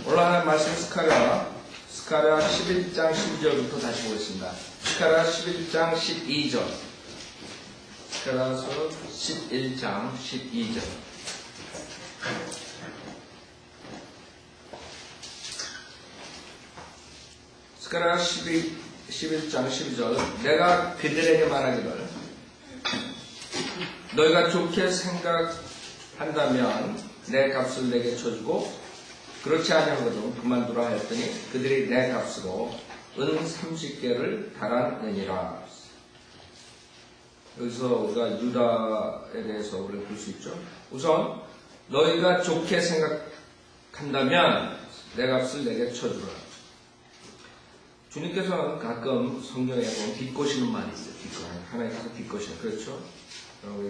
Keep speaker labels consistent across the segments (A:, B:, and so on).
A: 오늘 하나님 말씀 스가랴 11장 12절부터 다시 보겠습니다. 스가랴 11장 12절. 스가랴서 11장 12절. 스가랴 11장 12절. 내가 그들에게 말하기를 너희가 좋게 생각한다면 내 값을 내게 쳐주고 그렇지 아니하거든 그만두라 했더니 그들이 내 값으로 은 30개를 달았느니라. 여기서 우리가 유다에 대해서 우리가 볼 수 있죠. 우선 너희가 좋게 생각한다면 내 값을 내게 쳐주라. 주님께서는 가끔 성경에 보면 비꼬시는 말이 있어요. 하나님께서 비꼬시는, 그렇죠?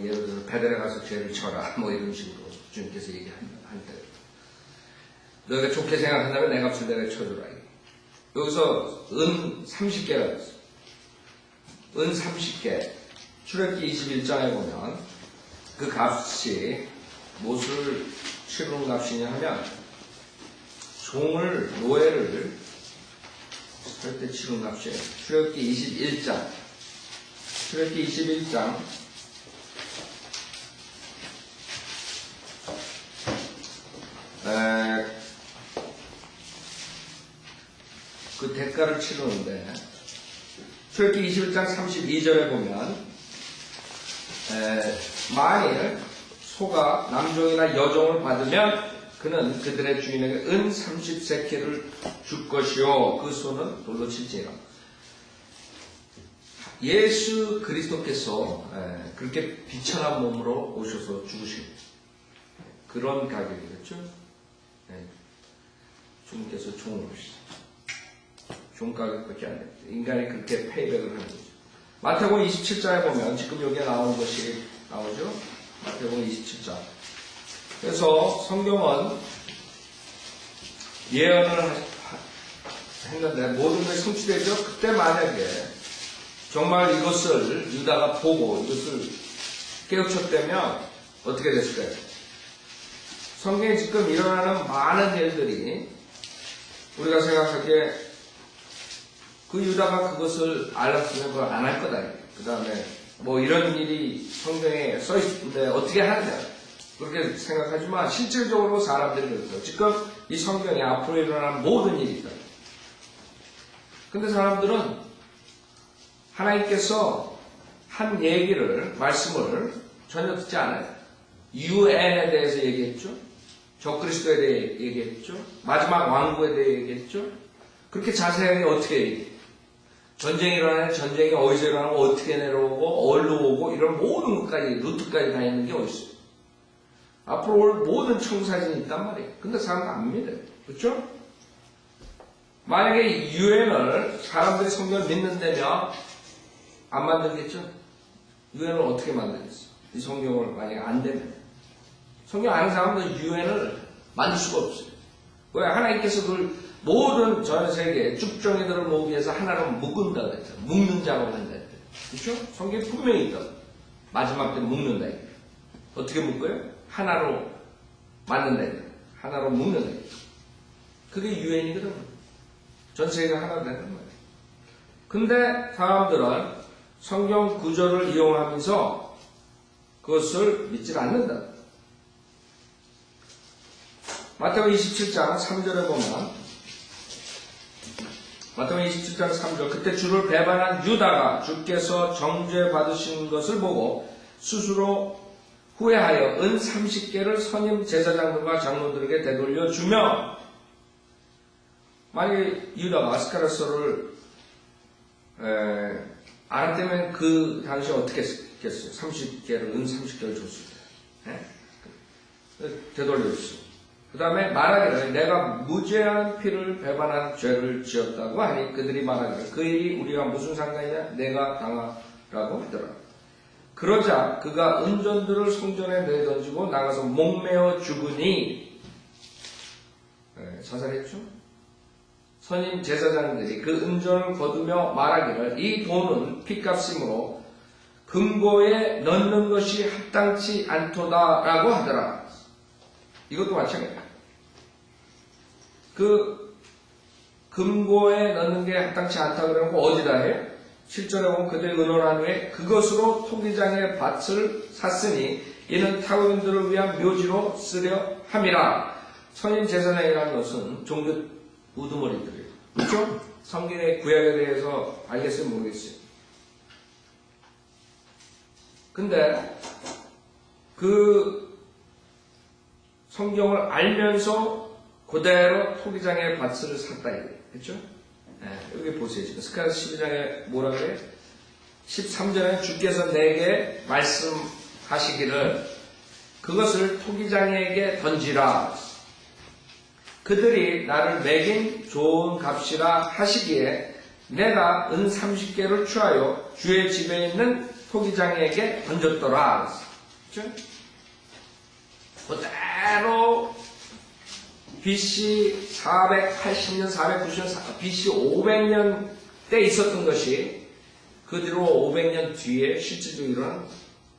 A: 예를 들어서 베델에 가서 죄를 쳐라 뭐 이런 식으로 주님께서 얘기할 때 너희가 좋게 생각한다면 내 값을 내가 쳐주라. 여기서 은 30개가 있어요. 은 30개. 출애굽기 21장에 보면 그 값이 무엇을 치르는 값이냐 하면 종을, 노예를 할 때 치르는 값이에요. 출애굽기 21장. 출애굽기 21장. 그 대가를 치르는데 출애굽기 21장 32절에 보면 만일 소가 남종이나 여종을 받으면 그는 그들의 주인에게 은 30세켈을 줄 것이요 그 소는 돌로 칠지니라. 예수 그리스도께서 그렇게 비천한 몸으로 오셔서 죽으신 그런 가격이겠죠. 주님께서 종을 오시죠. 종가격밖에 안 됩니다. 인간이 그렇게 페이백을 하는 거죠. 마태복음 27장에 보면 지금 여기에 나온 것이 나오죠. 마태복음 27장. 그래서 성경은 예언을 했는데 모든 것이 성취되죠. 그때 만약에 정말 이것을 유다가 보고 이것을 깨우쳤다면 어떻게 됐을까요? 성경에 지금 일어나는 많은 일들이 우리가 생각하기에 그 유다가 그것을 알았으면 그걸 안 할 거다. 그 다음에 뭐 이런 일이 성경에 써있는데 어떻게 하느냐 그렇게 생각하지만 실질적으로 사람들이 그렇죠. 지금 이 성경에 앞으로 일어나는 모든 일이 있다. 근데 사람들은 하나님께서 한 얘기를, 말씀을 전혀 듣지 않아요. 유엔에 대해서 얘기했죠. 적그리스도에 대해 얘기했죠. 마지막 왕국에 대해 얘기했죠. 그렇게 자세하게 어떻게 얘기해요? 전쟁이 일어나는 전쟁이 어디서 일어나고 어떻게 내려오고 어디로 오고 이런 모든 것까지 루트까지 다 있는 게 어디 있어요? 앞으로 올 모든 청사진이 있단 말이에요. 근데 사람은 안 믿어요. 그렇죠? 만약에 유엔을 사람들이 성경을 믿는다면 안 만들겠죠? 유엔을 어떻게 만들겠어? 이 성경을 만약에 안 되면 성경 아는 사람들은 유엔을 만들 수가 없어요. 왜? 하나님께서 그걸 모든 전 세계 쭉정이들을 모으기 위해서 하나로 묶은다 그랬죠. 묶는 작업을 한다 그랬죠. 그렇죠? 성경에 분명히 있다. 마지막 때 묶는다. 어떻게 묶어요? 하나로 만든다. 하나로 묶는다. 그게 유엔이거든. 전 세계가 하나 되는 거예요. 근데 사람들은 성경 구절을 이용하면서 그것을 믿지 않는다. 마태복음 27장 3절에 보면 마태복음 27장 3절 그때 주를 배반한 유다가 주께서 정죄 받으신 것을 보고 스스로 후회하여 은 30개를 선임 제사장들과 장로들에게 되돌려 주며 만약에 유다가 스가랴서를 알았다면 그 당시에 어떻게 했겠어요? 30개를 은 30개를 줬을 때 되돌려 줬어요. 그 다음에 말하기를 내가 무죄한 피를 배반한 죄를 지었다고 하니 그들이 말하기를 그 일이 우리가 무슨 상관이냐 내가 당하라고 하더라. 그러자 그가 은전들을 성전에 내던지고 나가서 목매어 죽으니 자살했죠. 선임 제사장들이 그 은전을 거두며 말하기를 이 돈은 피값이므로 금고에 넣는 것이 합당치 않도다라고 하더라. 이것도 마찬가지야. 그 금고에 넣는 게 합당치 않다 그러는 거 어디다 해요? 7절에 보면 그들이 의논한 후에 그것으로 토기장의 밭을 샀으니 이는 타국인들을 위한 묘지로 쓰려 함이라. 선인 제사장이라는 것은 종교 우두머리들이에요. 그렇죠? 성경의 구약에 대해서 알겠어요? 모르겠어요? 근데 그 성경을 알면서 그대로 토기장의 밭을 샀다 이거예요. 그렇죠? 네, 여기 보세요. 지금 스가랴서 12장에 뭐라 그래요? 13절에 주께서 내게 말씀하시기를 그것을 토기장에게 던지라. 그들이 나를 매긴 좋은 값이라 하시기에 내가 은 30개를 취하여 주의 집에 있는 토기장에게 던졌더라. 그렇죠? 그대로 BC 480년, 490년, BC 500년 때 있었던 것이 그 뒤로 500년 뒤에 실질적으로 일어난,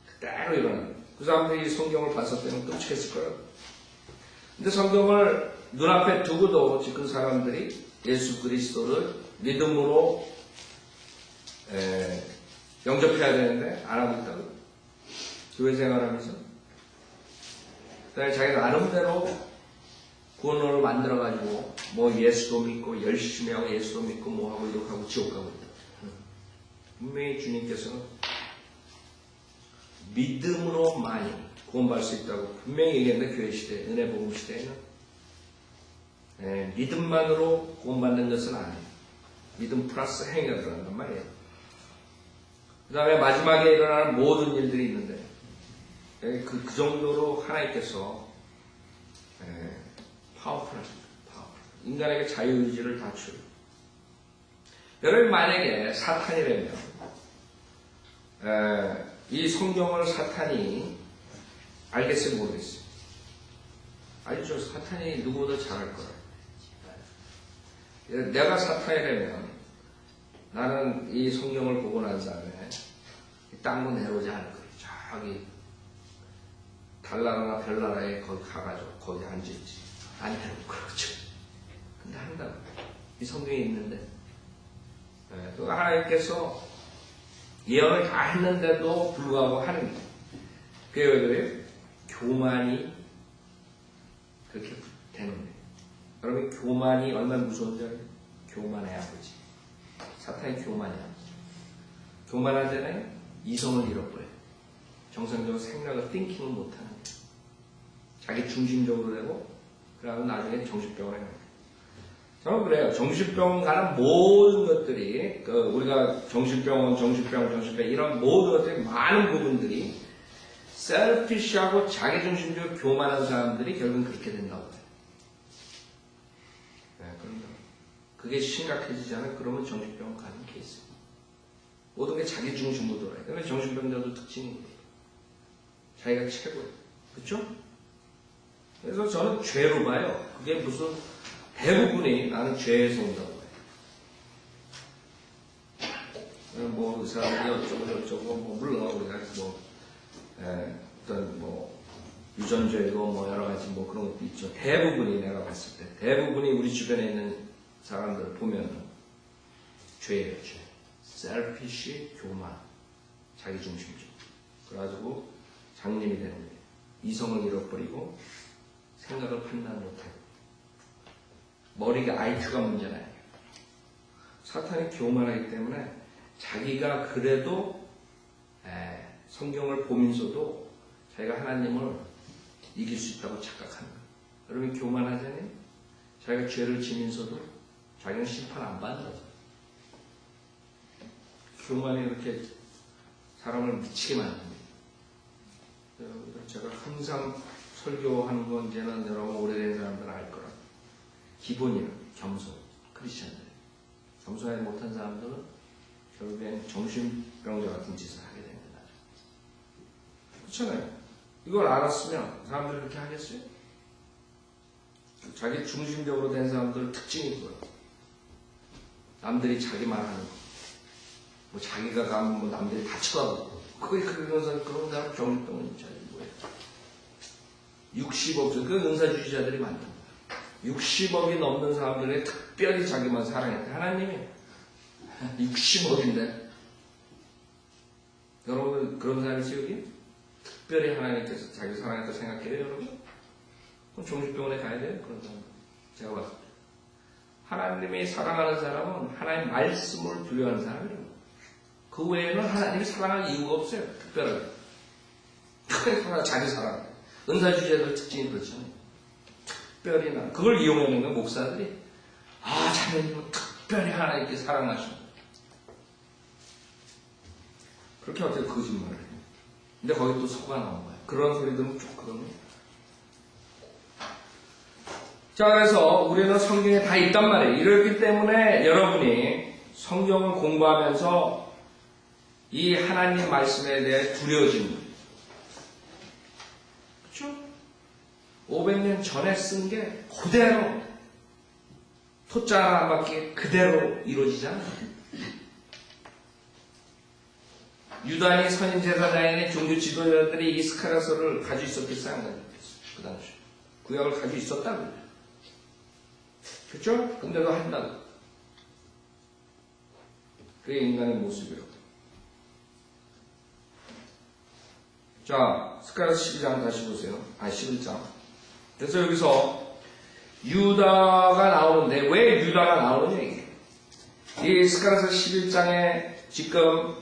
A: 그대로 일어난. 그 사람들이 성경을 봤을 때는 끔찍했을 거예요. 근데 성경을 눈앞에 두고도 지금 사람들이 예수 그리스도를 믿음으로 영접해야 되는데 안 하고 있다고. 교회 생활하면서. 그다음에 자기가 나름대로 구원론을 만들어가지고 뭐 예수도 믿고 열심히 하고 예수도 믿고 뭐 하고 이렇게 하고 지옥 가고 있다. 분명히 주님께서는 믿음으로만이 구원받을 수 있다고 분명히 얘기했는데 교회 시대, 은혜 복음 시대에는 믿음만으로 구원받는 것은 아니에요. 믿음 플러스 행위가 들어간단 말이에요. 그 다음에 마지막에 일어나는 모든 일들이 있는데 그 정도로 하나님께서 파워풀하십니다. 인간에게 자유의지를 다 줘요. 여러분 만약에 사탄이라면 이 성경을 사탄이 알겠어요? 모르겠어요? 알죠? 사탄이 누구보다 잘할 거예요. 내가 사탄이라면 나는 이 성경을 보고 난 다음에 땅도 내려오지 않을 거예요. 저기 달나라나 별나라에 거기 가가지고 거기 앉아있지. 안 해놓을 거죠. 근데 한다고. 이 성경에 있는데 그 하나님께서 예언을 다 했는데도 불구하고 하는 거예요. 그게 왜 그래요? 교만이 그렇게 되는 거예요. 여러분 교만이 얼마나 무서운지 알아요? 교만의 아버지. 사탄이 교만이야. 교만할 때는 이성을 잃어버려요. 정상적으로 생각을 띵킹을 못하는 거예요. 자기 중심적으로 되고 그러고 나중에 정신병원에 가요. 저는 그래요. 정신병원 가는 모든 것들이 우리가 정신병원 이런 모든 것들이 많은 부분들이 셀피시하고 자기중심적으로 교만한 사람들이 결국은 그렇게 된다고 해요. 그게 심각해지지 않아요? 그러면 정신병원 가는 케이스. 모든 게 자기중심으로 돌아요. 그러면 정신병자도 특징이 거예요. 자기가 최고예요. 그렇죠? 그래서 저는 죄로 봐요. 그게 무슨 대부분이 나는 죄에서 온다고 해요. 뭐 그 사람이 어쩌고 뭐 물론 우리가 어떤 뭐 유전죄고 뭐 여러 가지 뭐 그런 것도 있죠. 대부분이 내가 봤을 때 대부분이 우리 주변에 있는 사람들 보면 죄예요. 죄. 셀피시, 교만, 자기중심적. 그래가지고 장님이 되는 거예요. 이성을 잃어버리고 생각을 판단 못하고 머리가 IQ가 문제는 아니에요. 사탄이 교만하기 때문에 자기가 그래도 성경을 보면서도 자기가 하나님을 이길 수 있다고 착각하는 거예요. 여러분 교만하잖아요. 자기가 죄를 지면서도 자기는 심판 안 받는다. 교만이 이렇게 사람을 미치게 만듭니다. 제가 항상 설교하는 건 이제는 여러분 오래된 사람들은 알 거라. 기본이는 겸손, 크리스천들. 겸손하지 못한 사람들은 결국엔 정신병자 같은 짓을 하게 됩니다. 그렇잖아요. 이걸 알았으면 사람들이 그렇게 하겠어요? 자기 중심적으로 된 사람들 특징이 뭐예요? 남들이 자기 말하는 거. 뭐 자기가 가면 뭐 남들이 다 쳐다보고. 그런 사람 정신병은 있잖아요. 뭐예요? 60 없어. 그 은사주의자들이 많답니다. 60억이 넘는 사람들이 특별히 자기만 사랑했대. 하나님이 60억인데. 여러분 그런 사람이지 여기? 특별히 하나님께서 자기 사랑했다 생각해요 여러분? 그럼 종식병원에 가야 돼요 그런 사람. 제가 봤을 때 하나님이 사랑하는 사람은 하나님 말씀을 두려워하는 사람이에요. 그 외에는 하나님이 사랑할 이유가 없어요. 특별하게. 특별히 자기 사랑. 은사주제들 특징이 그렇잖아요. 특별히 나 그걸 이용하는 건 목사들이 자네님은 특별히 하나님께 사랑하시고 그렇게 어떻게 거짓말을 해요. 근데 거기 또 속아 나온 거예요. 그런 소리 들으면 좋거든요. 자, 그래서 우리는 성경에 다 있단 말이에요. 이렇기 때문에 여러분이 성경을 공부하면서 이 하나님 말씀에 대해 두려워지는 거예요. 그렇죠? 500년 전에 쓴 게 그대로 토자 하나 안 받게 그대로 이루어지잖아요. 유다니 선임 제사장이니 종교 지도자들이 이 스가랴서를 가지고 있었겠어요? 안 가지고 있었어요? 그 당시 구약을 가지고 있었다고요. 그렇죠? 근데도 한다고. 그게 인간의 모습이에요. 자, 스가랴서 12장 다시 보세요. 11장. 그래서 여기서 유다가 나오는데 왜 유다가 나오느냐 이게. 이 스가랴서 11장에 지금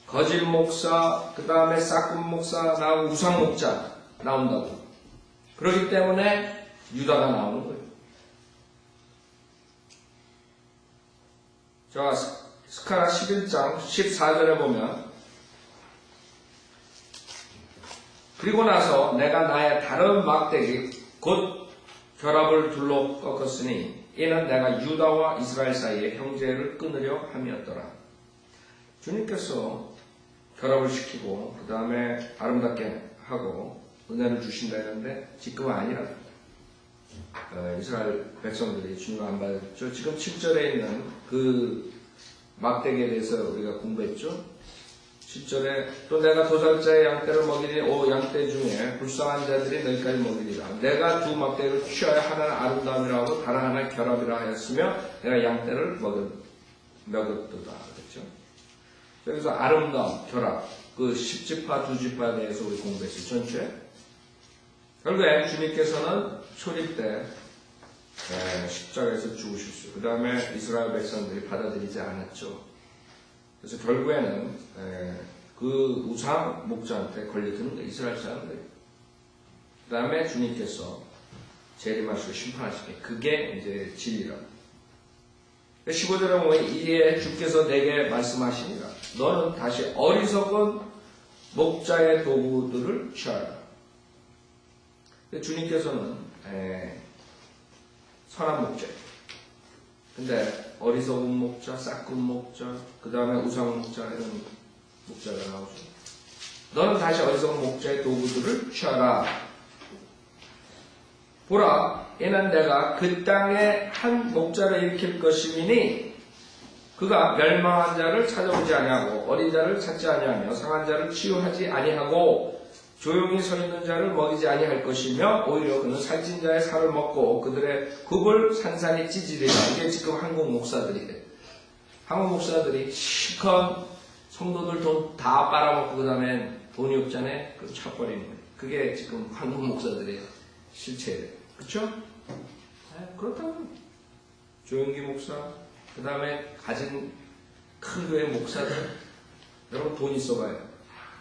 A: 거짓 목사, 그 다음에 싹군 목사 나오고 우상 목자 나온다고. 그렇기 때문에 유다가 나오는 거예요. 자, 스가랴 11장 14절에 보면 그리고 나서 내가 나의 다른 막대기 곧 결합을 둘러 꺾었으니 이는 내가 유다와 이스라엘 사이에 형제를 끊으려 함이었더라. 주님께서 결합을 시키고 그 다음에 아름답게 하고 은혜를 주신다 했는데 지금은 아니라고. 이스라엘 백성들이 주님을 안 받았죠. 지금 7절에 있는 그 막대기에 대해서 우리가 공부했죠. 7절에 또 내가 도살자의 양떼를 먹이니 오 양떼 중에 불쌍한 자들이 너희까지 먹이리라. 내가 두 막대기를 취하여 하나는 아름다움이라 하고 다른 하나는 결합이라 하였으며 내가 양떼를 먹였도다. 그렇죠. 여기서 아름다움, 결합, 그 10지파, 2지파에 대해서 우리 공부했어요. 전체. 결국에 주님께서는 초림 때 십자가에서 죽으셨어요. 그 다음에 이스라엘 백성들이 받아들이지 않았죠. 그래서 결국에는 그 우상 목자한테 걸리는 거예요. 이스라엘 사람들이. 그 다음에 주님께서 재림하시고 심판하시게. 그게 이제 진리라고. 15절에 보면 이에 주께서 내게 말씀하시니라. 너는 다시 어리석은 목자의 도구들을 취하라. 주님께서는 선한 목자. 근데 어리석은 목자, 싹군 목자, 그 다음에 우상 목자 이런 목자가 나오죠. 너는 다시 어리석은 목자의 도구들을 취하라. 보라, 이는 내가 그 땅에 한 목자를 일으킬 것이니 그가 멸망한 자를 찾아오지 아니하고 어린 자를 찾지 아니하며 상한 자를 치유하지 아니하고 조용히 서 있는 자를 먹이지 아니할 것이며 오히려 그는 살찐 자의 살을 먹고 그들의 굽을 산산히 찢으리라. 이게 지금 한국 목사들이래. 한국 목사들이 실컷 성도들 돈 다 빨아먹고 그 다음에 돈이 없잖아요. 그럼 쳐버리는 거예요. 그게 지금 한국 목사들의 실체예요. 그렇죠? 그렇다고 조영기 목사, 그 다음에 가진 큰 교회 목사들, 여러분 돈 있어봐요.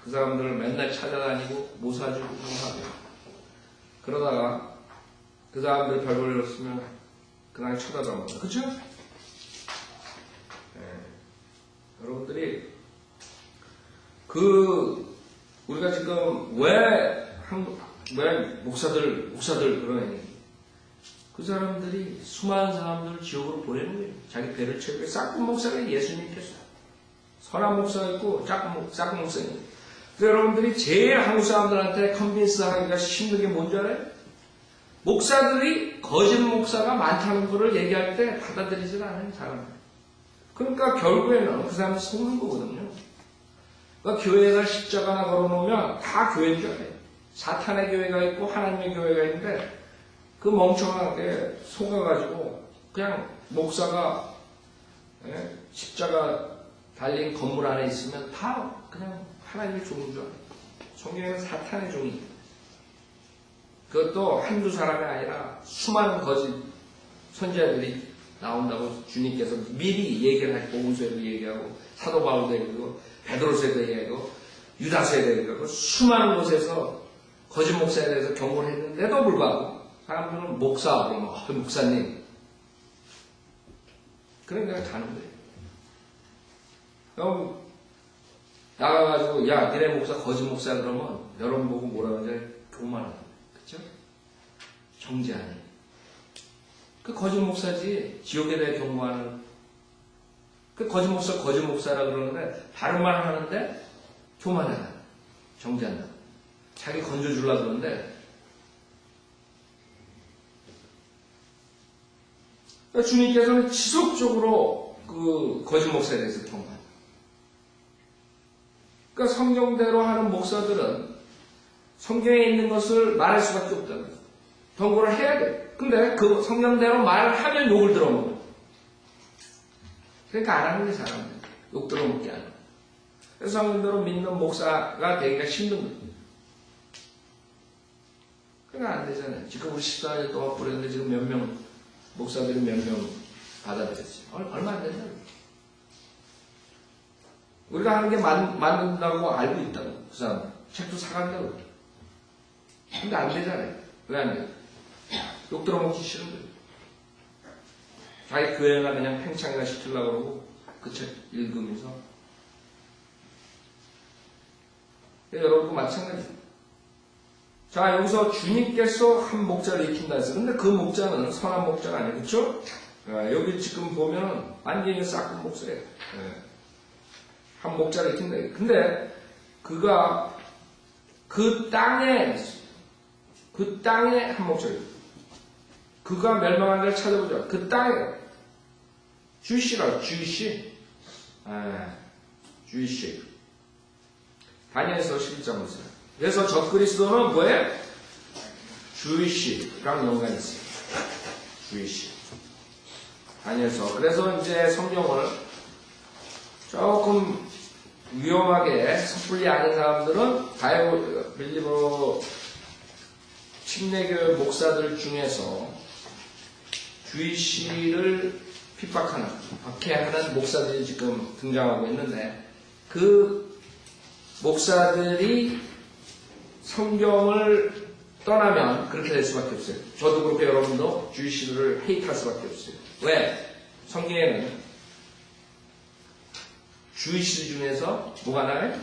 A: 그 사람들을 맨날 찾아다니고 뭐 사주고 뭐 하고 그러다가 그 사람들 별 볼 일 없으면 그냥 쳐다도 안 본다. 그쵸? 여러분들이 우리가 지금 왜 목사들 그러니 그 사람들이 수많은 사람들을 지옥으로 보내는 거예요. 자기 배를 채우고 싹군 목사가 예수님께서 선한 목사가 있고 싹군 목사가 있고 그래서 여러분들이 제일 한국 사람들한테 컨빈스 하기가 힘든 게 뭔지 알아요? 목사들이 거짓 목사가 많다는 거를 얘기할 때 받아들이질 않아요, 사람들. 그러니까 결국에는 그 사람이 속는 거거든요. 그러니까 교회가 십자가 하나 걸어놓으면 다 교회인 줄 알아요. 사탄의 교회가 있고 하나님의 교회가 있는데 그 멍청하게 속아가지고 그냥 목사가 십자가 달린 건물 안에 있으면 다 그냥 하나님의 종인 줄 알아요. 성경에는 사탄의 종이. 그것도 한두 사람이 아니라 수많은 거짓 선지자들이 나온다고 주님께서 미리 얘기를 하고 복음서에도 얘기하고 사도 바울도 얘기하고 베드로서에도 얘기하고 유다서에도 얘기하고 수많은 곳에서 거짓 목사에 대해서 경고를 했는데도 불구하고 사람들은 목사 그러면 목사님 그런 데가 가는 거예요. 그럼 나가가지고 야 니네 목사 거짓 목사야 그러면 여러분 보고 뭐라 그러지? 교만하는 거예요. 그쵸? 정죄하니 그 거짓 목사지 지옥에 대해 경고하는 그 거짓 목사라 그러는데 다른 말 하는데 교만하다 정죄한다 자기 건져주려고 그러는데 그러니까 주님께서는 지속적으로 그 거짓 목사에 대해서 경고한다. 그러니까 성경대로 하는 목사들은 성경에 있는 것을 말할 수밖에 없다는 거예요. 경고를 해야 돼. 근데 그 성경대로 말을 하면 욕을 들어먹어요. 그러니까 안 하는 게 사람들. 욕 들어먹게 하는 거예요. 그래서 성경대로 믿는 목사가 되기가 힘든 거예요. 그러니까 안 되잖아요. 지금 우리 14년 동안 뿌렸는데 지금 몇 명, 목사들이 몇 명 받아들였어요. 얼마 안 된다고. 우리가 하는 게 맞는다고 알고 있다고. 그 사람. 책도 사간다고. 근데 안 되잖아요. 왜 안 돼요? 욕 들어먹기 싫은 거예요. 자기 교회나 그냥 팽창이나 시키려고 그러고 그 책 읽으면서 여러분도 마찬가지예요. 자 여기서 주님께서 한 목자를 익힌다 했어요. 근데 그 목자는 선한 목자가 아니에요. 그렇죠? 여기 지금 보면 완전히 싹은 목자예요. 한 목자를 익힌다. 근데 그가 그 땅에 한 목자예요. 그가 멸망한 걸 찾아보자. 그 땅에 주시라고 주시. 주시. 다니엘서 11장 보세요. 그래서 적그리스도는 뭐예요? 주시랑 연관이 있어요. 주시. 다니엘서. 그래서 이제 성경을 조금 위험하게 섣불리 아는 사람들은 빌리버 침례교회 목사들 중에서 주의시를 핍박하는, 박해하는 목사들이 지금 등장하고 있는데 그 목사들이 성경을 떠나면 그렇게 될 수밖에 없어요. 저도 그렇게 여러분도 주의시를 헤이트할 수밖에 없어요. 왜? 성경에는 주의시 중에서 뭐가 나와요?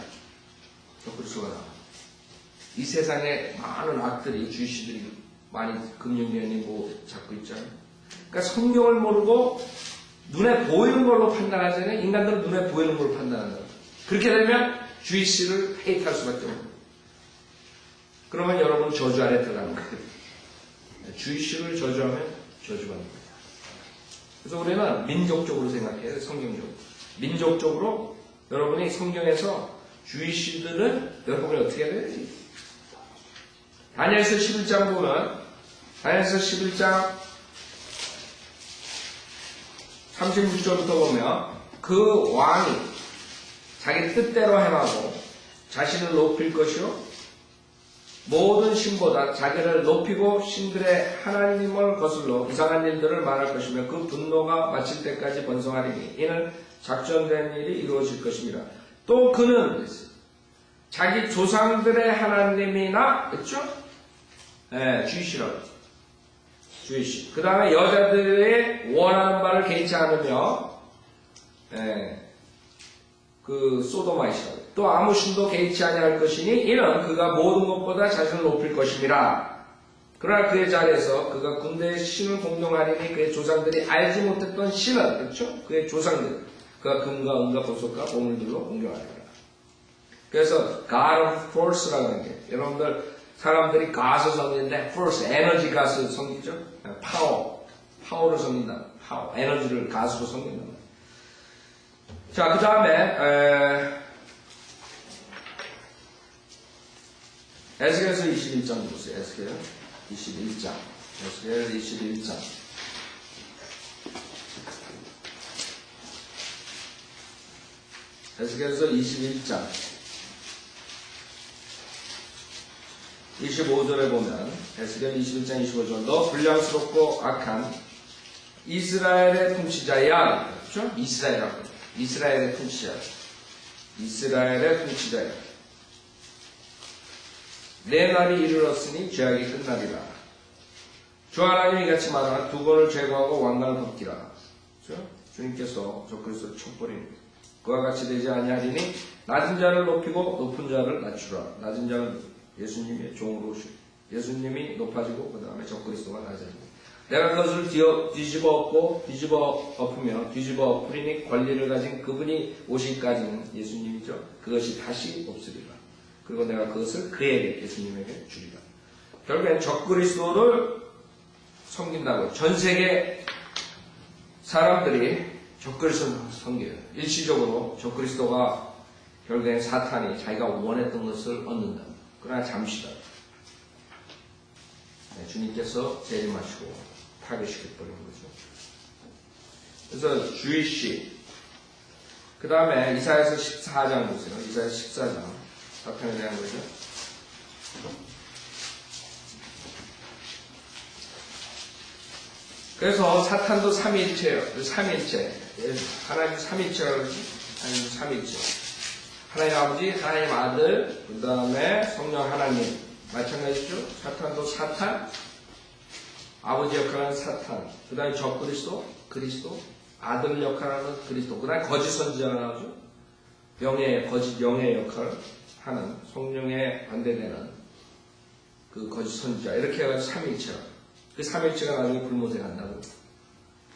A: 적그리스도가 나와요. 이 세상에 많은 악들이 주의시들이 많이 금융위원회 뭐 잡고 있잖아요. 그러니까 성경을 모르고 눈에 보이는 걸로 판단하잖아요. 인간들은 눈에 보이는 걸로 판단한다. 그렇게 되면 주의시를 헤이트할 수밖에 없어요. 그러면 여러분 저주 아래 들어가는 거예요. 주의시를 저주하면 저주받는 거예요. 그래서 우리는 민족적으로 생각해요. 성경적으로. 민족적으로 여러분이 성경에서 주의시들은 여러분이 어떻게 해야 돼요? 다니엘서 11장 보면 다니엘서 11장 36절부터 보면 그 왕이 자기 뜻대로 행하고 자신을 높일 것이요 모든 신보다 자기를 높이고 신들의 하나님을 거슬러 이상한 일들을 말할 것이며 그 분노가 마칠 때까지 번성하리니 이는 작정된 일이 이루어질 것입니다. 또 그는 자기 조상들의 하나님이나 그렇죠? 주이시라고 주이시. 그 다음에 여자들의 원하는 바를 개의치 않으며 그 소도마이시라고. 또 아무 신도 개의치 아니할 것이니 이는 그가 모든 것보다 자신을 높일 것입니다. 그러나 그의 자리에서 그가 군대의 신을 공경하리니 그의 조상들이 알지 못했던 신은 그렇죠? 그의 조상들 그가 금과 은과 보석과 보물들로 공경하리라. 그래서 God of Force라고 하는 게 여러분들 사람들이 가스 섬기는데 Force 에너지 가스 섬기죠? 파워를 섬긴다. 파워 에너지를 가스로 섬긴다. 자, 그 다음에 에스겔서 21장 보세요. 에스겔 21장 에스겔 21장. 에스겔서 21장 25절에 보면 에스겔 21장 25절 너 불량스럽고 악한 이스라엘의 통치자야. 그렇죠? 이스라엘의 통치자. 이스라엘의 통치자야. 내 날이 이르렀으니 죄악이 끝나리라. 주 하나님이 같이 말하나 두 번을 제거하고 왕관을 벗기라. 그렇죠? 주님께서 적그리스도를 쳐버립니다. 그와 같이 되지 아니하리니 낮은 자를 높이고 높은 자를 낮추라. 낮은 자는 예수님의 종으로 오시고 예수님이 높아지고 그 다음에 적그리스도가 낮아지고 내가 그것을 뒤집어 엎고 뒤집어 엎으며 뒤집어 엎으리니 권리를 가진 그분이 오실까지는 예수님이죠. 그것이 다시 없으리라. 그리고 내가 그것을 그에게 예수님에게 주리라. 결국엔 적그리스도를 섬긴다고 전 세계 사람들이 적그리스도를 섬겨요. 일시적으로 적그리스도가 결국엔 사탄이 자기가 원했던 것을 얻는다. 그러나 잠시다. 주님께서 재림하시고 타겟시켜버리는 거죠. 그래서 주이시 그 다음에 이사야서 14장 보세요. 이사야서 14장 사탄에 대한 거죠. 그래서 사탄도 삼위일체예요. 삼위일체. 하나님 삼위일체라고 그러지? 하나님 삼위일체. 하나님 아버지, 하나님 아들, 그 다음에 성령 하나님. 마찬가지죠? 사탄도 사탄, 아버지 역할하는 사탄, 그 다음에 적그리스도, 그리스도, 아들 역할하는 그리스도, 그 다음에 거짓 선지자가 나오죠? 거짓 영의 역할을 하는 성령에 반대되는 그 거짓 선지자. 이렇게 해가지고 삼위일체라. 그 삼위일체가 나중에 불못에 간다고.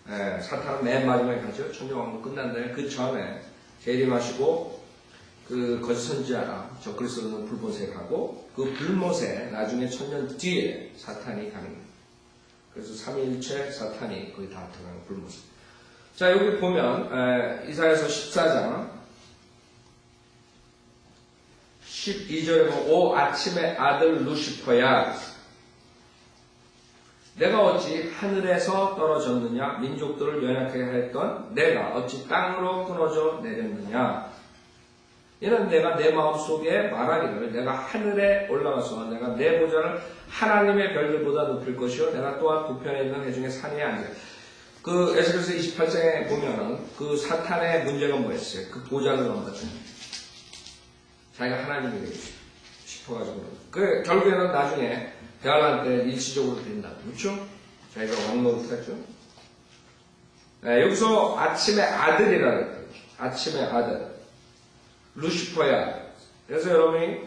A: 사탄은 맨 마지막에 가죠. 천정왕국 끝난 다음에 그 전에 재림하시고 그 거짓 선지자나 적그리스도는 불못에 가고 그 불못에 나중에 천년 뒤에 사탄이 가는 거예요. 그래서 삼위일체 사탄이 거의 다 들어가는 불못에. 자 여기 보면 이사야서 14장 12절에 보면 오 아침의 아들 루시퍼야 내가 어찌 하늘에서 떨어졌느냐 민족들을 연약하게 하였던 내가 어찌 땅으로 끊어져 내렸느냐. 이는 내가 내 마음속에 말하기를 내가 하늘에 올라가서 내가 내 보좌를 하나님의 별들보다 높일 것이요 내가 또한 북편에 있는 해중의 산에 앉아. 그 에스겔서 28장에 보면은 그 사탄의 문제가 뭐였어요? 그 보좌를 넘었잖아요. 자기가 하나님이 되고 싶어가지고 그 결국에는 나중에 대환란 때 일시적으로 된다. 그렇죠? 자기가 왕노릇 했죠. 여기서 아침의 아들이라 그랬어요. 아침의 아들. 루시퍼야. 그래서 여러분이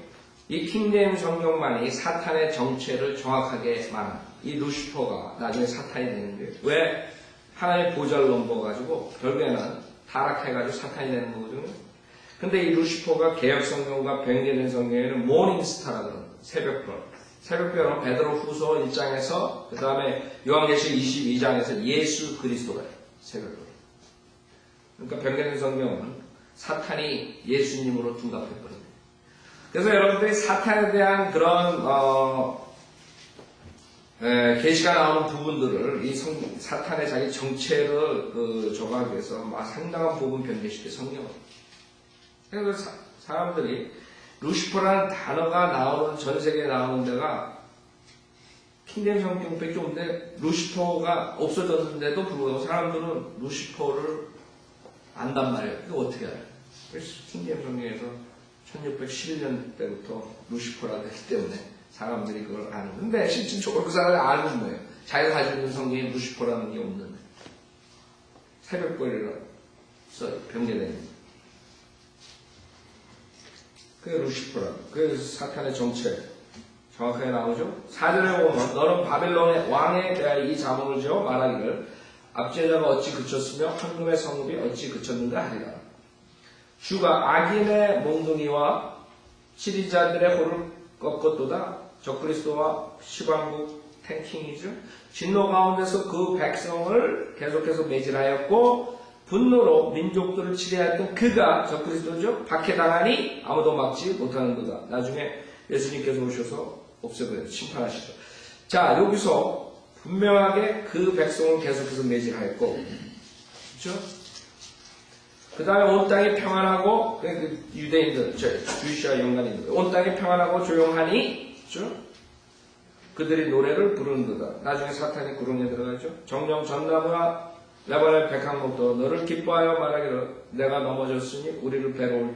A: 이 킹제임 성경만이 사탄의 정체를 정확하게 말합니다. 이 루시퍼가 나중에 사탄이 되는데 왜 하나님의 보좌를 넘버가지고 결국에는 타락해가지고 사탄이 되는 거거든요. 근데 이 루시퍼가 개혁 성경과 변개된 성경에는 모닝스타라고 그러는 새벽별. 새벽별은 베드로 후서 1장에서 그 다음에 요한계시록 22장에서 예수 그리스도가 새벽별. 그러니까 변개된 성경은 사탄이 예수님으로 둔갑해버립니다. 그래서 여러분들이 사탄에 대한 그런 계시가 나오는 부분들을 이 사탄의 자기 정체를 적하기 위해서 상당한 부분 변개시켜 성경을. 그래서 사람들이 루시퍼라는 단어가 나오는 전 세계에 나오는 데가 킹제임 성경밖에 없는데 루시퍼가 없어졌는데도 불구하고 사람들은 루시퍼를 안단 말이에요. 이거 어떻게 알아요? 그래서 킹제임 성경에서 1611년 때부터 루시퍼라고 했기 때문에 사람들이 그걸 아는. 근데 실질적으로 그 사람이 아는 거예요. 자기가 가지고 있는 성경에 루시퍼라는 게 없는데. 새벽별이라고 써요. 변개되는. 그게 루시퍼라고. 그게 사탄의 정체. 정확하게 나오죠? 4절에 보면 너는 바벨론의 왕에 대하여 이 자문을 지어 말하기를 압제자가 어찌 그쳤으며 황금의 성읍이 어찌 그쳤는가 하리라. 주가 악인의 몽둥이와 치리자들의 호를 꺾었도다. 적그리스도와 시방국 탱킹이죠. 진노 가운데서 그 백성을 계속해서 매질하였고 분노로 민족들을 치리하였던 그가 적그리스도죠. 박해당하니 아무도 막지 못하는 거다. 나중에 예수님께서 오셔서 없애버려요. 심판하시죠. 자 여기서 분명하게 그 백성을 계속해서 매질하였고, 그렇죠? 그 다음에 온 땅이 평안하고, 그 유대인들, 주이시와 연관인들, 온 땅이 평안하고 조용하니, 그렇죠? 그들이 노래를 부르는도다. 나중에 사탄이 구렁에 들어가죠. 정령 전나무와 레바논 백향목도 너를 기뻐하여 말하기를 내가 넘어졌으니 우리를 베러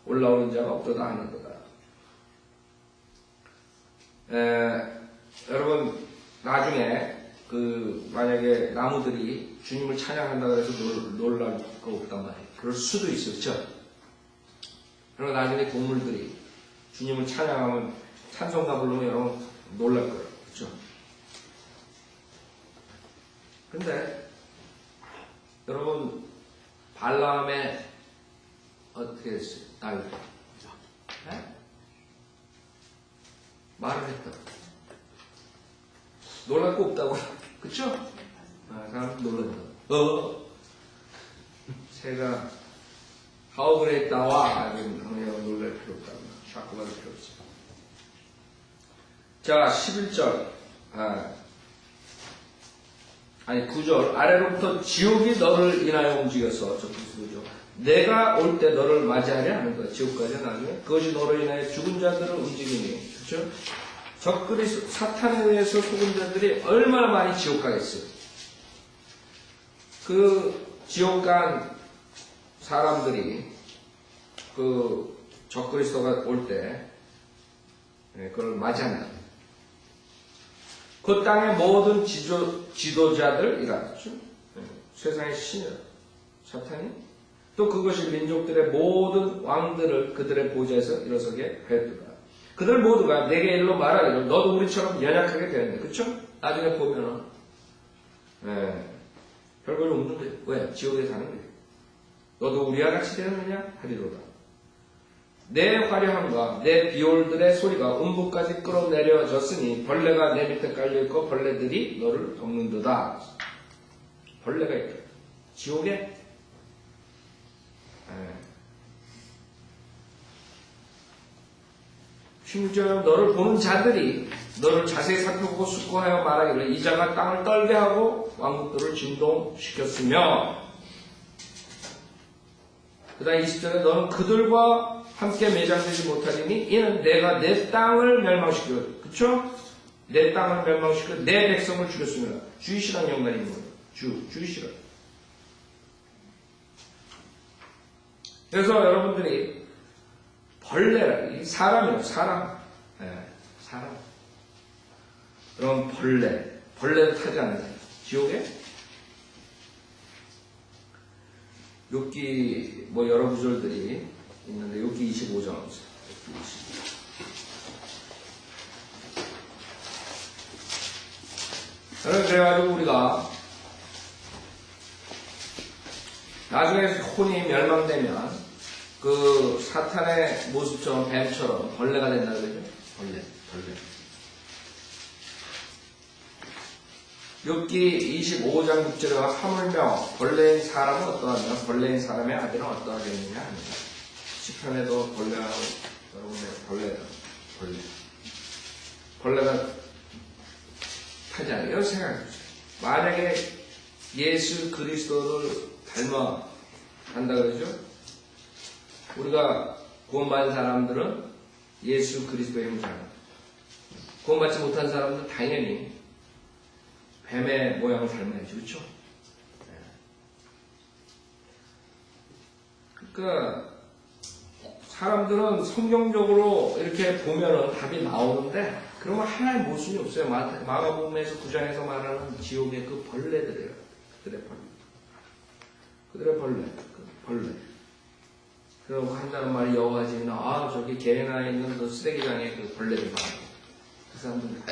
A: 올라오는 자가 없도다 하는도다. 여러분 나중에 만약에 나무들이 주님을 찬양한다 그래서 놀랄 거 없단 말이에요. 그럴 수도 있어요. 그렇죠? 그리고 나중에 동물들이 주님을 찬양하면 찬송가 부르면 여러분 놀랄 거예요. 그렇죠? 근데 여러분 발람의 어떻게 됐어요? 딸 네? 말을 했다. 놀랄 거 없다고. 그쵸? 사람 놀란다. 새가 하옥을 했다와 놀랄 필요 없다. 샤크 받을 필요 없어. 자, 11절. 9절. 아래로부터 지옥이 너를 인하여 움직여서, 저 구수죠. 내가 올 때 너를 맞이하려 하는 거야. 지옥까지 나중에. 그것이 너로 인하여 죽은 자들을 움직이니. 그쵸? 적그리스도 사탄에 의해서 속은 자들이 얼마나 많이 지옥 가겠어요. 그 지옥 간 사람들이 그 적그리스도가 올 때 그걸 맞이한다. 그 땅의 모든 지도자들이라 세상의 신이라 사탄이 또 그것이 민족들의 모든 왕들을 그들의 보좌에서 일어서게 하였더라. 그들 모두가 내게 일로 말하기를 너도 우리처럼 연약하게 되었네. 그쵸? 나중에 보면은 별볼이 없는데 왜? 지옥에 사는 거예요. 너도 우리와 같이 되었느냐? 하리로다. 내 화려함과 내 비올들의 소리가 음부까지 끌어내려졌으니 벌레가 내 밑에 깔려있고 벌레들이 너를 덮는도다. 벌레가 있다. 지옥에 심지어 너를 보는 자들이 너를 자세히 살펴보고 숙고하여 말하기를 이 자가 땅을 떨게 하고 왕국들을 진동시켰으며 그 다음 20절에 너는 그들과 함께 매장되지 못하리니 이는 내가 내 땅을 멸망시켜 그쵸? 내 땅을 멸망시켜 내 백성을 죽였으며 주이시란 연관이 있는 거예요. 주이시란. 그래서 여러분들이 벌레라, 사람이에요, 사람. 사람. 그럼 벌레를 타지 않는다. 지옥에? 욥기, 여러 구절들이 있는데, 욥기 25장. 그래가지고 우리가 나중에 혼이 멸망되면 그 사탄의 모습처럼 뱀처럼 벌레가 된다 그러죠? 벌레. 욥기 25장 6절에 하물며 벌레인 사람은 어떠하냐? 벌레인 사람의 아들은 어떠하겠느냐? 합니다. 시편에도 벌레하고 여러분의 벌레가 타지 않아요. 이런 생각해 보세요. 만약에 예수 그리스도를 닮아 한다 그러죠? 우리가 구원받은 사람들은 예수 그리스도의 형상. 구원받지 못한 사람들은 당연히 뱀의 모양을 닮아야죠. 그렇죠? 그러니까 사람들은 성경적으로 이렇게 보면은 답이 나오는데 그러면 하나의 모순이 없어요. 마가복음에서 9장에서 말하는 지옥의 그 벌레들이에요. 그들의 벌레. 그러고 한다는 말이 여호와 집이나 저기 게레나에 있는 그 쓰레기장에 그 벌레들 말이에요. 그 사람들은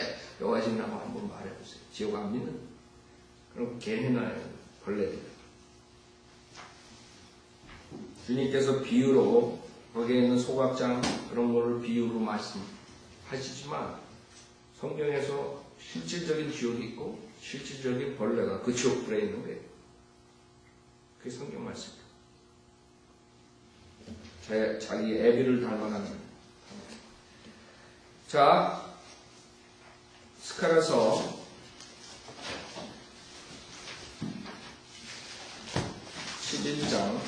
A: 여호와 집이라고 한번 말해보세요. 지옥 안 믿는. 그럼 게레나에 벌레들. 주님께서 비유로 거기에 있는 소각장 그런 거를 비유로 말씀하시지만 성경에서 실질적인 지옥이 있고 실질적인 벌레가 그 지옥불에 있는 거예요. 그게 성경 말씀입니다. 자기 애비를 닮아가는. 자, 스가랴서 11장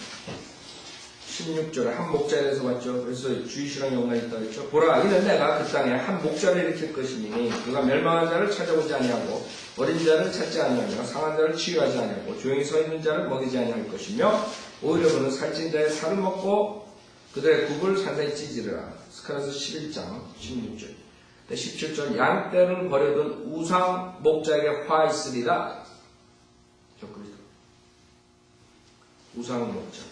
A: 16절에 한 목자에 대해서 봤죠. 그래서 주의시랑 연관이 있다고 했죠. 보라, 이는 내가 그 땅에 한 목자를 일으킬 것이니 그가 멸망한 자를 찾아오지 아니하고 어린 자를 찾지 아니하며 상한 자를 치유하지 아니하고 조용히 서 있는 자를 먹이지 아니할 것이며 오히려 그는 살찐 자의 살을 먹고 그들의 굽을 산산히 찢으리라. 스가랴서 11장 16절. 17절 양떼를 버려둔 우상 목자에게 화 있으리라. 적그리스도 우상 목자.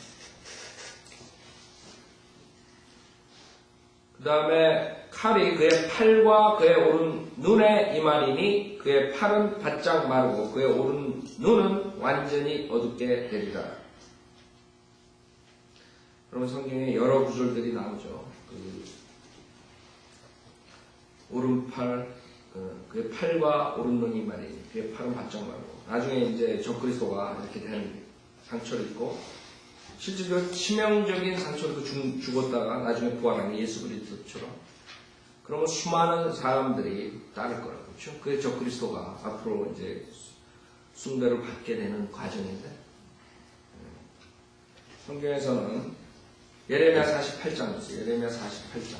A: 그 다음에 칼이 그의 팔과 그의 오른 눈에 임하리니 그의 팔은 바짝 마르고 그의 오른 눈은 완전히 어둡게 되리라. 그러면 성경에 여러 구절들이 나오죠. 오른팔, 그의 팔과 오른 눈이 임하리니 그의 팔은 바짝 마르고 나중에 이제 적그리스도가 이렇게 된 상처를 입고 실질적으로 치명적인 상처로 죽었다가 나중에 부활한 게 예수 그리스도처럼 그러면 수많은 사람들이 따를 거라고. 그렇죠? 그게 적그리스도가 앞으로 이제 숭배를 받게 되는 과정인데 성경에서는 예레미야 48장 보세요. 예레미야 48장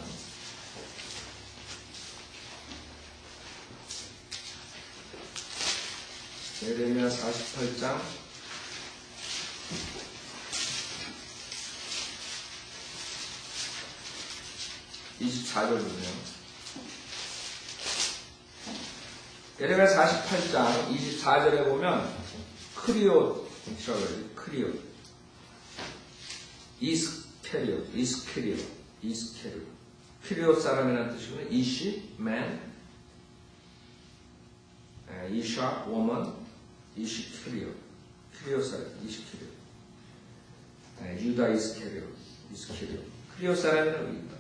A: 예레미야 48장 24절 보세요. 예레미야 48장 24절에 보면 크리옷이라고 해요. 크리옷. 이스케리옷. 크리옷 사람이라는 뜻이고요. 이시, 맨, 이샤, 워먼, 이시케리옷. 크리옷 사람, 이시케리옷. 유다 이스케리옷. 크리옷 사람이라고 합니다.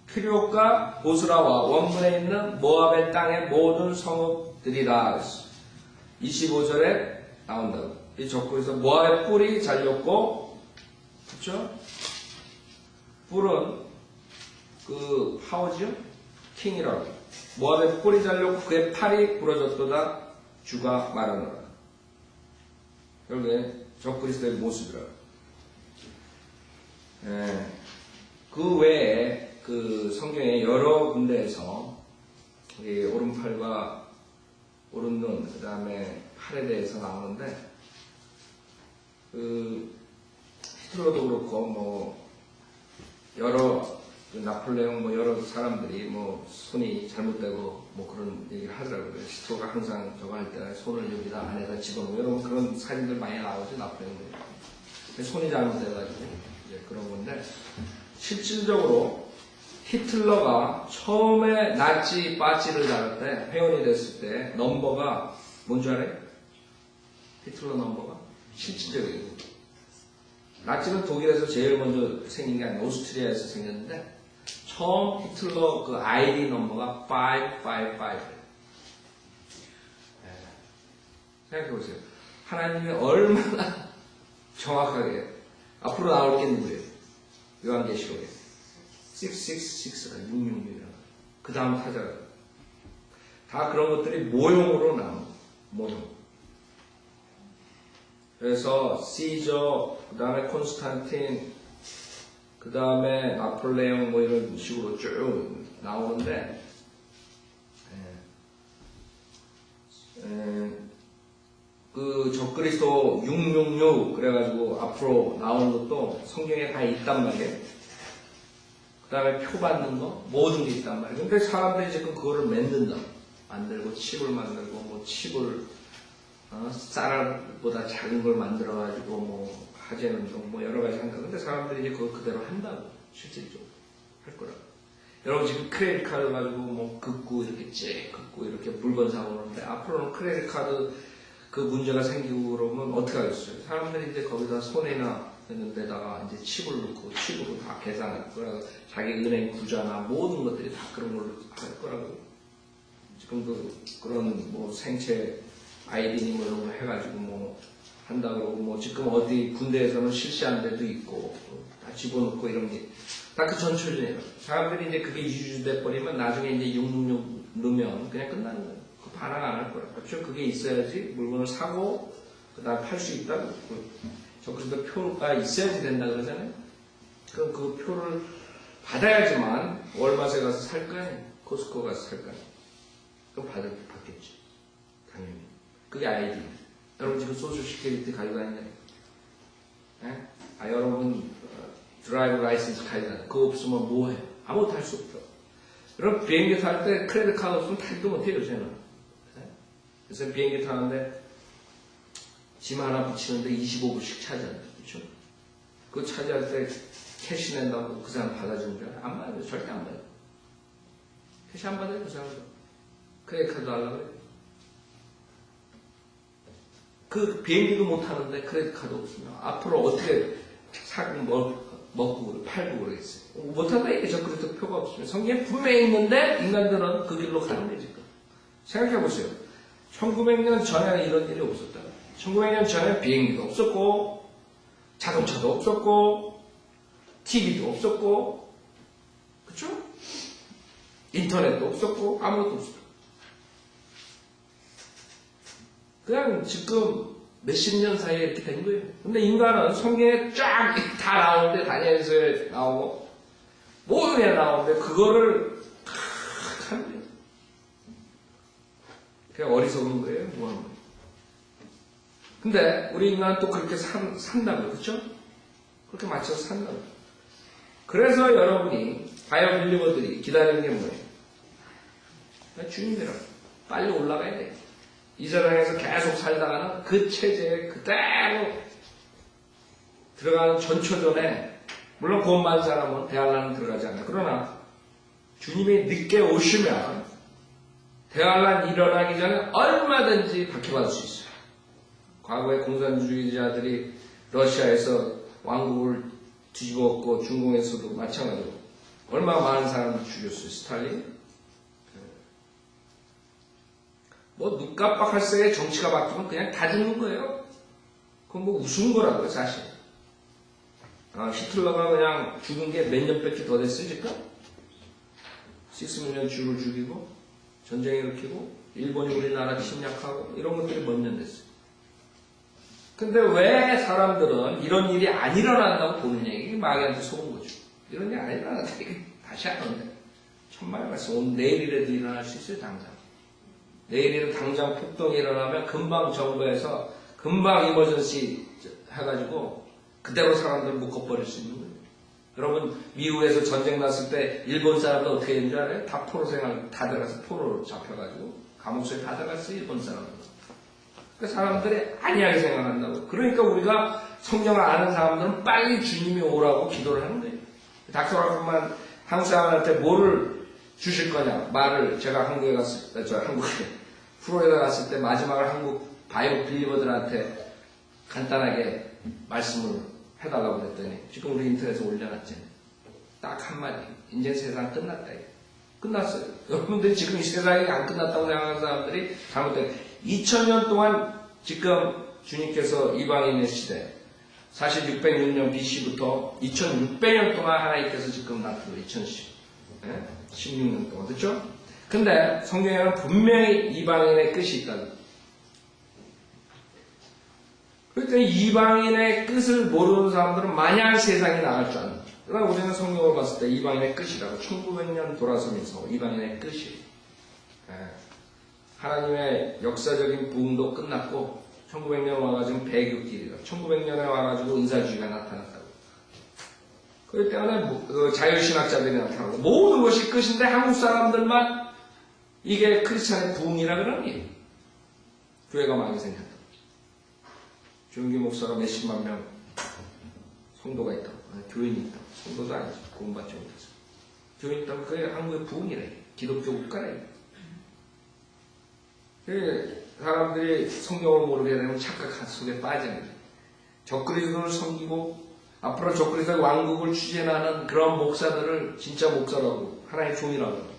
A: 크리옷과 보스라와 원문에 있는 모압의 땅의 모든 성읍들이라. 25절에 나온다고. 이 적구에서 모압의 뿔이 잘렸고, 그렇죠? 뿔은 그 파워지요? 킹이라고. 모압의 뿔이 잘렸고 그의 팔이 부러졌도다. 주가 말하노라. 결국에 적그리스도의 모습이라고. 그 외에 그 성경의 여러 군데에서 이 오른팔과 오른눈, 그 다음에 팔에 대해서 나오는데, 히틀러도 그렇고, 뭐, 여러, 나폴레옹, 뭐, 여러 사람들이 뭐, 손이 잘못되고, 뭐, 그런 얘기를 하더라고요. 히틀러가 항상 저거 할 때 손을 여기다 안에다 집어넣고, 여러분 그런 사진들 많이 나오죠, 나폴레옹. 손이 잘못돼가지고, 이제 그런 건데, 실질적으로, 히틀러가 처음에 나치 파치를 잡을 때, 회원이 됐을 때, 넘버가 뭔지 알아요? 히틀러 넘버가? 실질적이에요. 나치는 독일에서 제일 먼저 생긴 게 아니라 오스트리아에서 생겼는데, 처음 히틀러 그 아이디 넘버가 555. 생각해보세요. 하나님이 얼마나 정확하게, 앞으로 나올 게 누구예요? 요한계시록에. 666라 666이라. 그 다음 타자가 다 그런 것들이 모형으로 나옵니다. 모형. 그래서 시저, 그 다음에 콘스탄틴, 그 다음에 나폴레옹 뭐 이런 식으로 쭉 나오는데 그 적그리스도 666 그래가지고 앞으로 나오는 것도 성경에 다 있단 말이에요. 그 다음에 표 받는 거, 모든 게 있단 말이에요. 근데 사람들이 지금 그거를 만들고, 칩을 만들고, 뭐, 칩을, 쌀알보다 작은 걸 만들어가지고, 뭐, 화재운동, 뭐, 여러 가지 한다. 근데 사람들이 이제 그거 그대로 한다고, 실질적으로. 할 거라고. 여러분 지금 크레딧 카드 가지고, 뭐, 긋고, 이렇게 물건 사오는데, 앞으로는 크레딧 카드 그 문제가 생기고 그러면 어떻게 하겠어요? 사람들이 이제 거기다 손해나, 데다가 이제 칩을 넣고 칩으로 다 계산할 거라고 자기 은행 부자나 모든 것들이 다 그런 걸로 할 거라고 지금도 그런 뭐 생체 아이디니 뭐 이런 거 해가지고 뭐 한다고 뭐 지금 어디 군대에서는 실시한 데도 있고 다 집어넣고 이런 게 다 그 전초전이에요. 사람들이 이제 그게 유주돼 버리면 나중에 이제 666 넣으면 그냥 끝나는 거예요. 그 반항 안 할 거라고. 그렇죠? 그게 있어야지 물건을 사고 그다음 팔 수 있다고. 적그리스도 표가 있어야지 된다 그러잖아요. 그럼 그 표를 받아야지만 월마트에 가서 살 거 아니에요. 코스코 가서 살 거 아니에요. 그럼 받겠죠. 당연히. 그게 아이디. 여러분 지금 소셜 시큐리티 가지고 다니잖아요. 예? 여러분 드라이브 라이센스 가지고 다니잖아요. 그거 없으면 뭐 해요? 아무것도 할 수 없죠. 여러분 비행기 탈 때 크레딧 카드 없으면 타지도 못해요, 요새는. 예? 그래서 비행기 타는데 짐 하나 붙이는데 25불씩 차지하는 거죠. 그거 차지할 때 캐시 낸다고 그 사람 받아주는 줄 알아요? 안 받아요. 절대 안 받아요. 캐시 안 받아요, 그 사람도. 크레딧 카드 하려고 해요. 그 비행기도 못 타는데 크레딧 카드 없으면 앞으로 어떻게 사고 먹고 팔고 그러겠어요. 못 한다 이게 적그리스도 표가 없으면 성경에 분명히 있는데 인간들은 그 길로 가는 거지. 생각해 보세요. 1900년 전에는 이런 일이 없었다. 1900년 전에 비행기도 없었고 자동차도 없었고 TV도 없었고 그쵸? 인터넷도 없었고 아무것도 없었고 그냥 지금 몇십 년 사이에 이렇게 된 거예요. 근데 인간은 성경에 쫙 다 나오는데 다니엘서에 나오고 모든 게 나오는데 그거를 탁 하는 거예요. 그냥 어리석은 거예요. 뭐 하는 거예요. 근데 우리 인간은 또 그렇게 산다고요. 그렇죠? 그렇게 맞춰서 산다고요. 그래서 여러분이 바이오 빌리버들이 기다리는 게 뭐예요? 주님이라고 빨리 올라가야 돼요. 이 세상에서 계속 살다가는 그 체제에 그대로 들어가는 전초전에 물론 구원 받은 사람은 대환란은 들어가지 않아요. 그러나 주님이 늦게 오시면 대환란 일어나기 전에 얼마든지 박해받을 수 있어요. 과거에 공산주의자들이 러시아에서 왕국을 뒤집었고 중공에서도 마찬가지로 얼마나 많은 사람을 죽였어요. 스탈린. 뭐 눈 깜빡할 새에 정치가 바뀌면 그냥 다 죽는 거예요. 그건 뭐 우스운 거라고요, 사실. 히틀러가 그냥 죽은 게 몇 년밖에 더 됐어요, 지금? 6밀리언 주를 죽이고 전쟁 일으키고 일본이 우리나라 침략하고 이런 것들이 몇 년 됐어요. 근데 왜 사람들은 이런 일이 안 일어난다고 보는 얘기? 마귀한테 속은 거죠. 이런 일이 안 일어난다. 다시 하는데 천만의 말씀. 오늘 내일이라도 일어날 수 있어요, 당장. 내일이라도 당장 폭동이 일어나면 금방 정부에서 금방 이머전시 해가지고 그대로 사람들을 묶어버릴 수 있는 거예요. 여러분 미국에서 전쟁 났을 때 일본 사람들 어떻게 했는 줄 알아요? 다 포로 생활 다 들어가서 포로로 잡혀가지고 감옥소에 다 들어갔어요. 일본 사람들. 그 사람들이 안이하게 생각한다고. 그러니까 우리가 성경을 아는 사람들은 빨리 주님이 오라고 기도를 하는 거예요. 닥터라프만 한국 사람한테 뭐를 주실 거냐 말을 제가 한국에 갔을 때, 한국에 프로에다 갔을 때 마지막을 한국 바이오 빌리버들한테 간단하게 말씀을 해달라고 그랬더니 지금 우리 인터넷에 올려놨잖아요. 딱 한마디. 이제 세상 끝났다. 끝났어요. 여러분들이 지금 이 세상이 안 끝났다고 생각하는 사람들이 잘못된 2000년 동안 지금 주님께서 이방인의 시대 사실 606년 BC부터 2600년 동안 하나님께서 지금 나타나고 16년 동안 그렇죠? 근데 성경에는 분명히 이방인의 끝이 있다. 그러니까 이방인의 끝을 모르는 사람들은 마냥 세상에 나갈 줄 아는 거죠. 그러나 우리는 성경을 봤을 때 이방인의 끝이라고 1900년 돌아서면서 이방인의 끝이 하나님의 역사적인 부흥도 끝났고 1900년 와가지고 배교길이다. 1900년에 와가지고 은사주의가 나타났다고. 그렇기 때문에 자유신학자들이 나타나고 모든 것이 끝인데 한국 사람들만 이게 크리스찬의 부흥이라 그러는 게 교회가 많이 생겼다. 조용기 목사가 몇십만 명 성도가 있다고. 교인이 있다고. 성도도 아니지. 구원받지 못해서. 교인이 있다고 그게 한국의 부흥이래. 기독교 국가래. 사람들이 성경을 모르게 되면 착각 속에 빠지는 거예요. 적그리스도를 섬기고 앞으로 적그리스도의 왕국을 추진하는 그런 목사들을 진짜 목사라고 하나의 종이라고 합니다.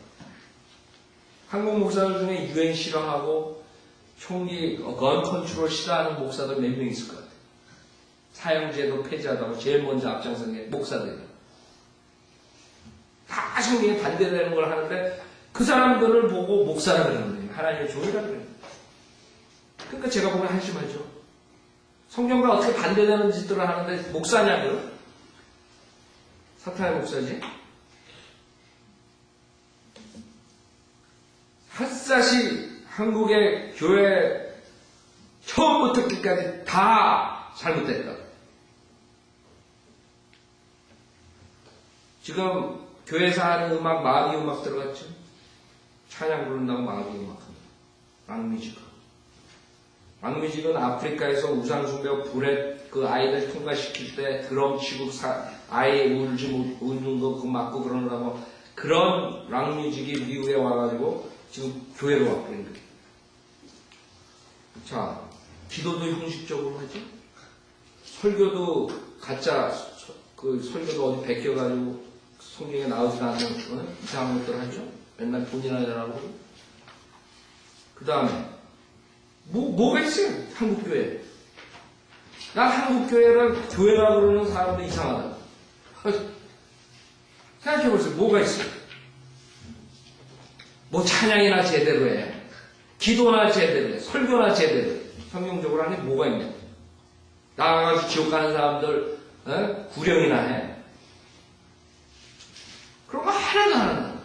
A: 한국 목사들 중에 유행 싫어하고 총기 건 컨트롤 싫어하는 목사들 몇 명 있을 것 같아요. 사형제도 폐지하다고 제일 먼저 앞장선 게 목사들이에요. 다 성경에 반대되는 걸 하는데 그 사람들을 보고 목사라 그러는 거예요. 하나님의 종이라 그래요. 그러니까 제가 보면 한심하죠. 성경과 어떻게 반대되는 짓들을 하는데 목사냐고요? 사탄의 목사지? 샅샅이 한국의 교회 처음부터 끝까지 다 잘못됐다. 지금 교회에서 하는 음악, 마귀 음악 들어갔죠? 찬양 부른다고 마귀 음악 합니다. 락뮤직. 락뮤직은 아프리카에서 우상숭배 불에 그 아이들 통과시킬 때 드럼 치고 아이 우는 거 그거 맞고 그러느라고 그런 락뮤직이 미국에 와가지고 지금 교회로 와버린 거예요. 자, 기도도 형식적으로 하죠. 설교도 가짜 그 설교도 어디 베껴가지고 성경에 나오지도 않는 이상한 것들 하죠. 맨날 본인나 잘하고. 그 다음에 뭐가 있어요? 한국교회. 난 한국교회를 교회라 그러는 사람도 이상하다. 생각해보세요. 뭐가 있어요? 뭐 찬양이나 제대로 해. 기도나 제대로 해. 설교나 제대로 해. 성경적으로 안에 뭐가 있냐. 나가가지고 지옥 가는 사람들 구령이나 해. 그런 거 하나도 안 한다.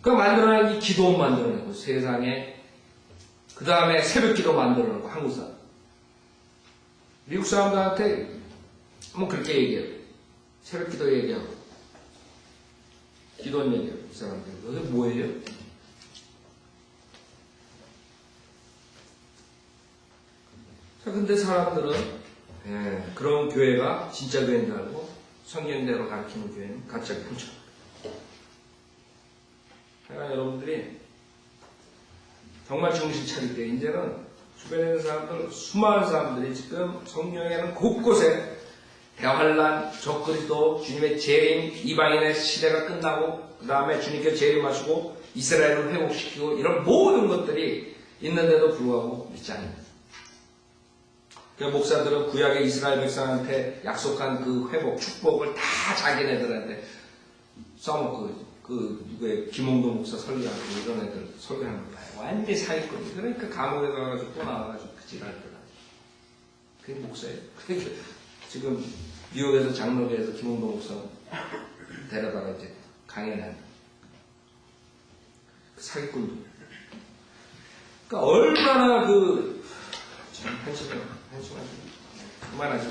A: 그 만들어낸 게 기도 만들어내고 세상에 그 다음에 새벽 기도 만들어내고 한국 사람. 미국 사람들한테 뭐 그렇게 얘기해요. 새벽 기도 얘기하고 기도원 얘기하고 이 사람들. 그게 뭐예요? 자, 근데 사람들은 그런 교회가 진짜 교회인 줄 알고 성경대로 가르치는 교회는 갑자기 훔쳐. 그러니까 여러분들이 정말 정신 차릴 때 이제는 주변에 있는 사람들, 수많은 사람들이 지금 성경에는 곳곳에 대환란, 적그리스도, 주님의 재림, 이방인의 시대가 끝나고 그 다음에 주님께 재림하시고 이스라엘을 회복시키고 이런 모든 것들이 있는데도 불구하고 믿지 않습니다. 그 목사들은 구약의 이스라엘 백성한테 약속한 그 회복, 축복을 다 자기네들한테 써먹고 누구의 김홍도 목사 설교하고 이런 애들 설교하는 거 봐요. 완전히 사기꾼이. 그러니까 감옥에 가가지고 또 나와가지고 그 지랄들 하죠. 그게 목사예요. 그러니까 지금 뉴욕에서 장로교에서 김홍도 목사 데려다가 이제 강연을 하는 그 사기꾼들. 그러니까 얼마나 참 한심하죠. 그만하죠.